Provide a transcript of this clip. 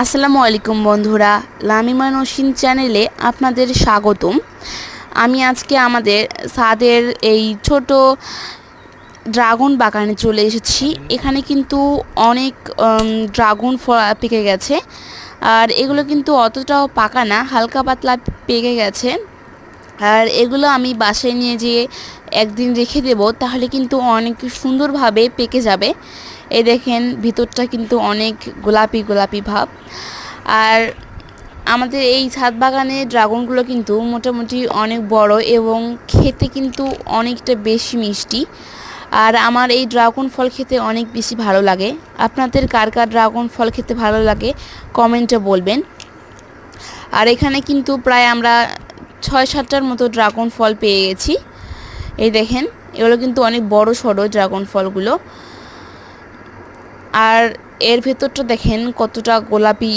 আসসালামু আলাইকুম বন্ধুরা, লামিমা নসিন চ্যানেলে আপনাদের স্বাগতম। আমি আজকে আমাদের ছাদের এই ছোট ড্রাগন বাগানে চলে এসেছি। এখানে কিন্তু অনেক ড্রাগন ফল পেকে গেছে, আর এগুলো কিন্তু অতটাও পাকা না, হালকা পাতলা পেকে গেছে। আর এগুলো আমি বাসায় নিয়ে যেয়ে একদিন রেখে দেব, তাহলে কিন্তু অনেক সুন্দরভাবে পেকে যাবে। এই দেখেন, ভিতরটা কিন্তু অনেক গোলাপি গোলাপি ভাব। আর আমাদের এই ছাদ বাগানে ড্রাগনগুলো কিন্তু মোটামুটি অনেক বড় এবং খেতে কিন্তু অনেকটা বেশি মিষ্টি। আর আমার এই ড্রাগন ফল খেতে অনেক বেশি ভালো লাগে। আপনাদের কার কার ড্রাগন ফল খেতে ভালো লাগে কমেন্টে বলবেন। আর এখানে কিন্তু প্রায় আমরা 6-7টার মতো ড্রাগন ফল পেয়ে গেছি। এই দেখেন, এগুলো কিন্তু অনেক বড় সড়ো ড্রাগন ফলগুলো। আর এর ভেতরটা দেখেন কতটা গোলাপি